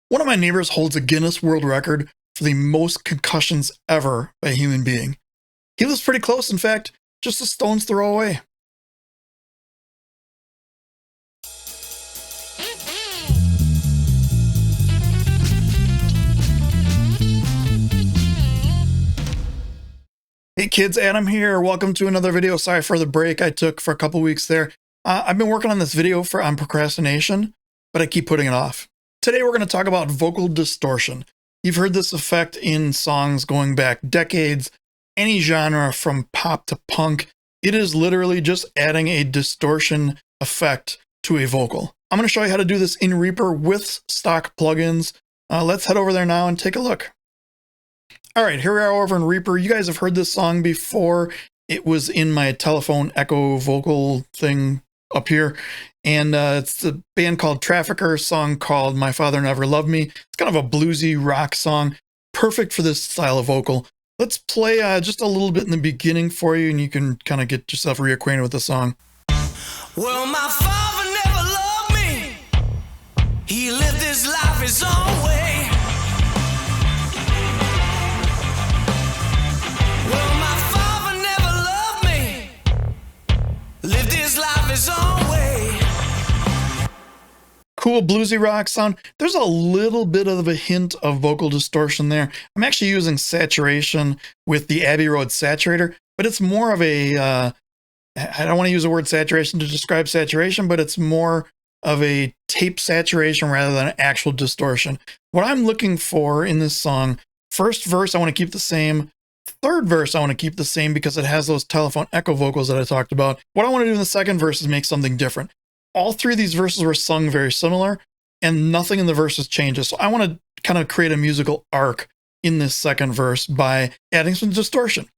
One of my neighbors holds a Guinness World Record for the most concussions ever by a human being. He lives pretty close, in fact, just a stone's throw away. Hey kids, Adam here. Welcome to another video. Sorry for the break I took for a couple weeks there. I've been working on this video on procrastination, but I keep putting it off. Today we're going to talk about vocal distortion. You've heard this effect in songs going back decades, any genre from pop to punk. It is literally just adding a distortion effect to a vocal. I'm going to show you how to do this in Reaper with stock plugins. Let's head over there now and take a look. All right, here we are over in Reaper. You guys have heard this song before. It was in my telephone echo vocal thing up here. And it's a band called Trafficker, song called My Father Never Loved Me. It's kind of a bluesy rock song, perfect for this style of vocal. Let's play just a little bit in the beginning for you, and you can kind of get yourself reacquainted with the song. Well, my father never loved me. He lived his life his own way. Cool bluesy rock sound. There's a little bit of a hint of vocal distortion there. I'm actually using saturation with the Abbey Road saturator, but it's more of a, I don't want to use the word saturation to describe saturation, but it's more of a tape saturation rather than an actual distortion. What I'm looking for in this song, first verse I want to keep the same, third verse I want to keep the same because it has those telephone echo vocals that I talked about. What I want to do in the second verse is make something different. All three of these verses were sung very similar, and nothing in the verses changes. So I want to kind of create a musical arc in this second verse by adding some distortion.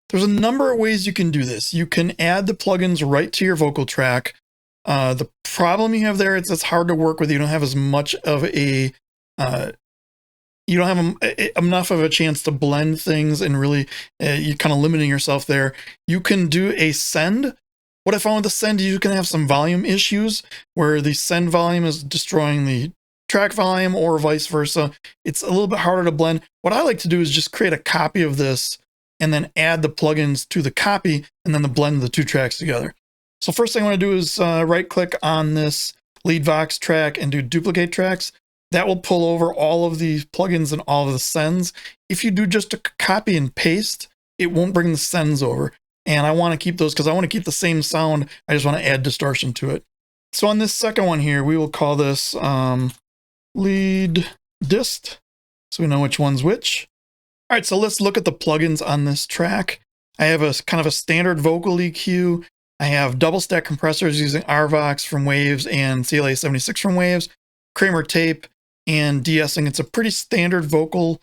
There's a number of ways you can do this. You can add the plugins right to your vocal track. The problem you have there is it's hard to work with. You don't have as much of a, you don't have enough of a chance to blend things, and really you're kind of limiting yourself there. You can do a send. What I found with the send, you can have some volume issues where the send volume is destroying the track volume or vice versa. It's a little bit harder to blend. What I like to do is just create a copy of this and then add the plugins to the copy and then blend the two tracks together. So first thing I want to do is right click on this lead vox track and do duplicate tracks. That will pull over all of the plugins and all of the sends. If you do just a copy and paste, it won't bring the sends over. And I want to keep those because I want to keep the same sound. I just want to add distortion to it. So on this second one here, we will call this lead dist, so we know which one's which. All right, so let's look at the plugins on this track. I have a kind of a standard vocal EQ. I have double stack compressors using RVox from Waves and CLA76 from Waves, Kramer tape, and de-essing. It's a pretty standard vocal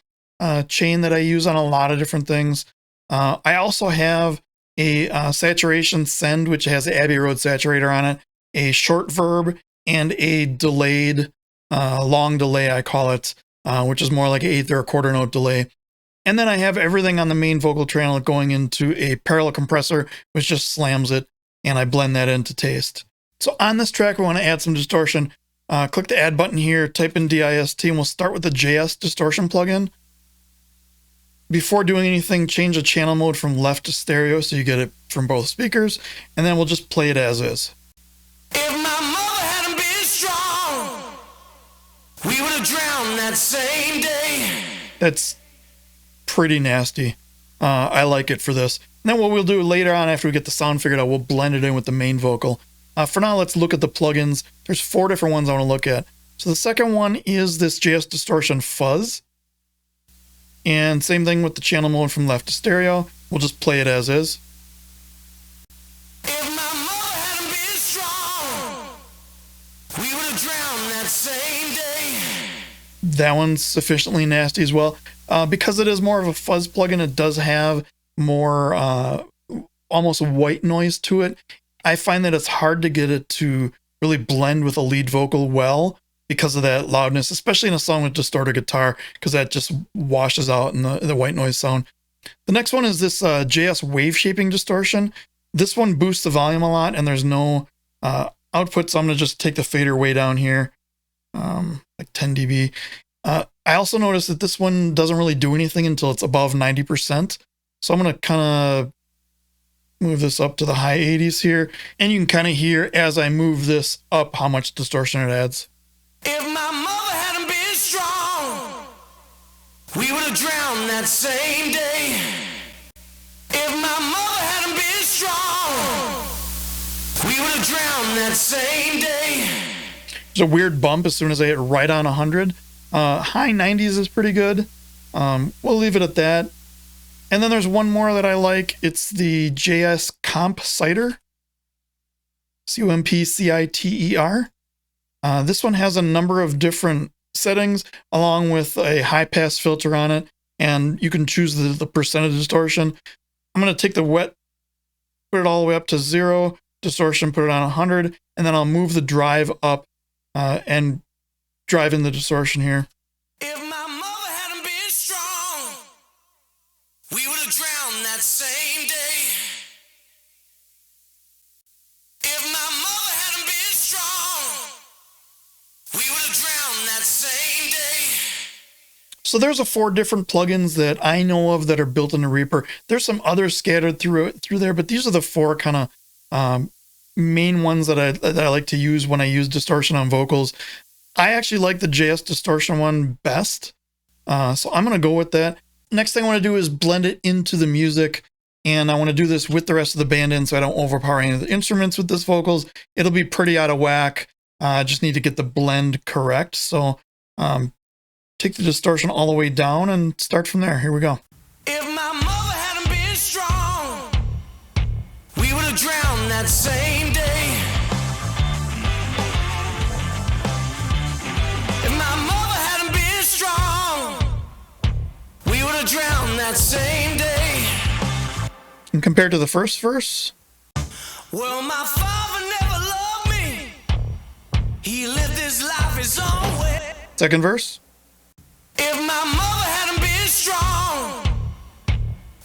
chain that I use on a lot of different things. I also have a saturation send, which has the Abbey Road saturator on it, a short verb, and a delayed, long delay, I call it, which is more like an eighth or a quarter note delay. And then I have everything on the main vocal channel going into a parallel compressor, which just slams it, and I blend that into taste. So on this track, we want to add some distortion. Click the add button here, type in DIST, and we'll start with the JS distortion plugin. Before doing anything, change the channel mode from left to stereo so you get it from both speakers, and then we'll just play it as is. If my mother hadn't been strong, we would have drowned that same day. That's pretty nasty. I like it for this. And then what we'll do later on, after we get the sound figured out, we'll blend it in with the main vocal. For now, let's look at the plugins. There's 4 different ones I want to look at. So the second one is this JS Distortion Fuzz. And same thing with the channel mode from left to stereo. We'll just play it as is. If my mother hadn't been strong, we would have drowned that same day. That one's sufficiently nasty as well. Because it is more of a fuzz plugin, it does have more almost white noise to it. I find that it's hard to get it to really blend with a lead vocal well, because of that loudness, especially in a song with distorted guitar, because that just washes out in the white noise sound. The next one is this JS Waveshaping Distortion. This one boosts the volume a lot, and there's no output, so I'm going to just take the fader way down here like 10 dB. I also noticed that this one doesn't really do anything until it's above 90%. So I'm going to kind of move this up to the high 80s here. And you can kind of hear as I move this up how much distortion it adds. If my mother hadn't been strong, we would have drowned that same day. If my mother hadn't been strong, we would have drowned that same day. There's a weird bump as soon as I hit right on 100. High 90s is pretty good. We'll leave it at that. And then there's one more that I like. It's the JS Compciter. Compciter. This one has a number of different settings along with a high pass filter on it. And you can choose the percentage distortion. I'm going to take the wet, put it all the way up to 0, distortion, put it on 100, and then I'll move the drive up and drive in the distortion here. If my mother hadn't been strong, we would have drowned that same day. If my mother hadn't been strong, we would have drowned that same day. So there's 4 different plugins that I know of that are built into Reaper. There's some others scattered through there, but these are the 4 kind of main ones that I like to use when I use distortion on vocals. I actually like the JS distortion one best, so I'm going to go with that. Next thing I want to do is blend it into the music, and I want to do this with the rest of the band in so I don't overpower any of the instruments with this vocals. It'll be pretty out of whack. I just need to get the blend correct. So take the distortion all the way down and start from there. Here we go. If my mother hadn't been strong, we would have drowned that same day. If my mother hadn't been strong, we would have drowned that same day. And compared to the first verse, well, my father never loved me. He lived his life his own way. second verse, if my mother hadn't been strong,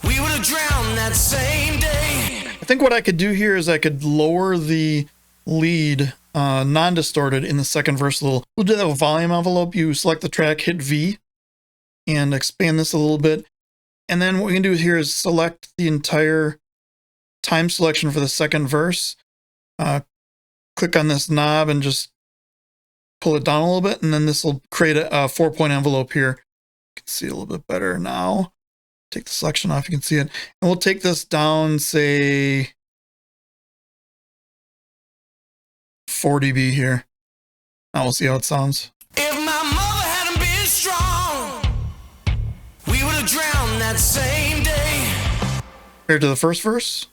we would have drowned that same day. I think what I could do here is I could lower the lead non-distorted in the second verse a little. We'll do that with volume envelope. You select the track, hit V, and expand this a little bit. And then what we can do here is select the entire time selection for the second verse. Click on this knob and just pull it down a little bit, and then this will create a 4-point envelope here. You can see it a little bit better now. Take the selection off, you can see it. And we'll take this down, say 4 dB here. Now we'll see how it sounds. If my mother hadn't been strong, we would have drowned that same day. Compared to the first verse.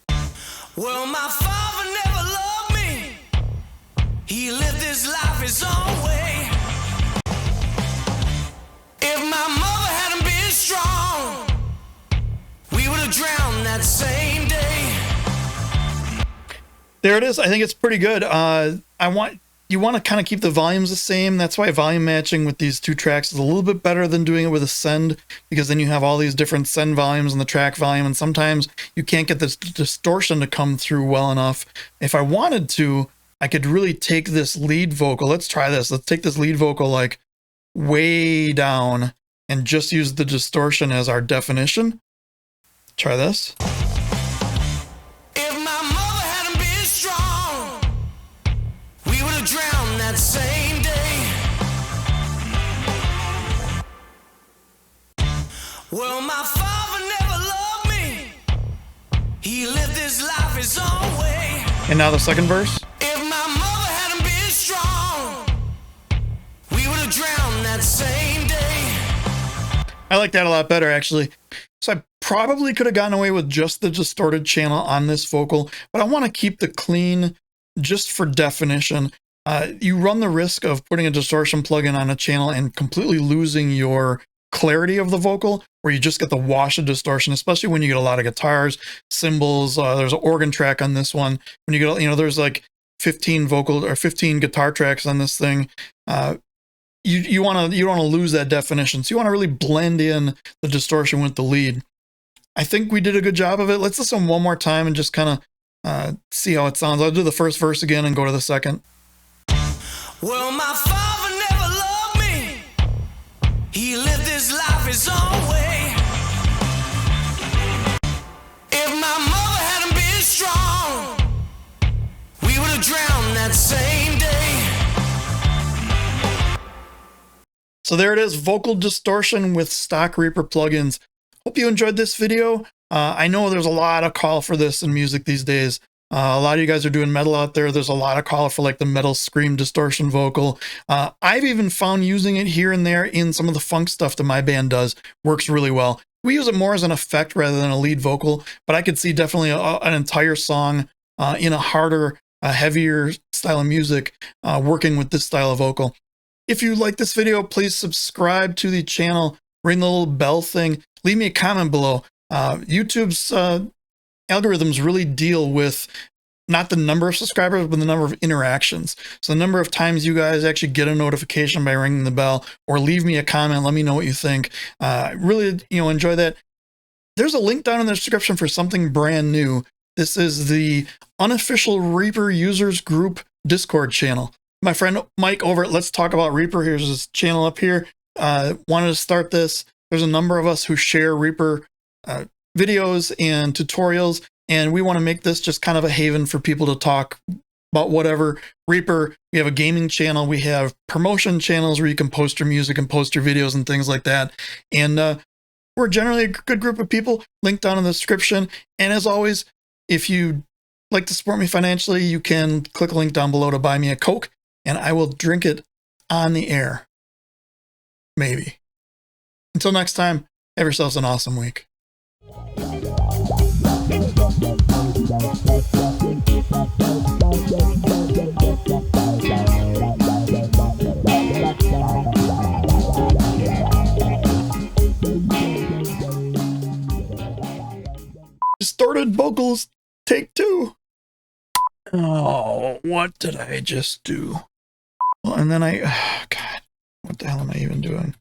Well, my father never loved me. He lived his life his own way. If my mother hadn't been strong, we would have drowned that same day. There it is. I think it's pretty good. You want to kind of keep the volumes the same. That's why volume matching with these 2 tracks is a little bit better than doing it with a send, because then you have all these different send volumes and the track volume, and sometimes you can't get this distortion to come through well enough. If I wanted to, I could really take this lead vocal. Let's try this. Let's take this lead vocal like way down and just use the distortion as our definition. Try this. If my mother hadn't been strong, we would have drowned that same day. Well, my father never loved me. He lived his life his own way. And now the second verse. If my mother hadn't been strong, we would have drowned that same day. I like that a lot better, actually. So I probably could have gotten away with just the distorted channel on this vocal, but I want to keep the clean just for definition. You run the risk of putting a distortion plugin on a channel and completely losing your clarity of the vocal, where you just get the wash of distortion, especially when you get a lot of guitars, cymbals. There's an organ track on this one. When you get, there's like 15 guitar tracks on this thing. You don't want to lose that definition. So you want to really blend in the distortion with the lead. I think we did a good job of it. Let's listen one more time and just kind of see how it sounds. I'll do the first verse again and go to the second. Well, my father never life his own way. If my mother hadn't been strong, we would have drowned that same day. So there it is, vocal distortion with stock Reaper plugins. Hope you enjoyed this video. I know there's a lot of call for this in music these days. A lot of you guys are doing metal out there. There's a lot of call for like the metal scream distortion vocal. I've even found using it here and there in some of the funk stuff that my band does. Works really well. We use it more as an effect rather than a lead vocal, but I could see definitely an entire song in a harder, heavier style of music working with this style of vocal. If you like this video, please subscribe to the channel, ring the little bell thing, leave me a comment below. YouTube's algorithms really deal with not the number of subscribers, but the number of interactions. So the number of times you guys actually get a notification by ringing the bell or leave me a comment, let me know what you think. Really, enjoy that. There's a link down in the description for something brand new. This is the unofficial Reaper users group Discord channel. My friend Mike over at Let's Talk About Reaper, here's his channel up here, wanted to start this. There's a number of us who share Reaper videos and tutorials, and we want to make this just kind of a haven for people to talk about whatever. Reaper, we have a gaming channel, we have promotion channels where you can post your music and post your videos and things like that. And we're generally a good group of people, linked down in the description. And as always, if you'd like to support me financially, you can click a link down below to buy me a Coke, and I will drink it on the air. Maybe. Until next time, have yourselves an awesome week. Distorted vocals, take 2. Oh, what did I just do? Well, and then God, what the hell am I even doing?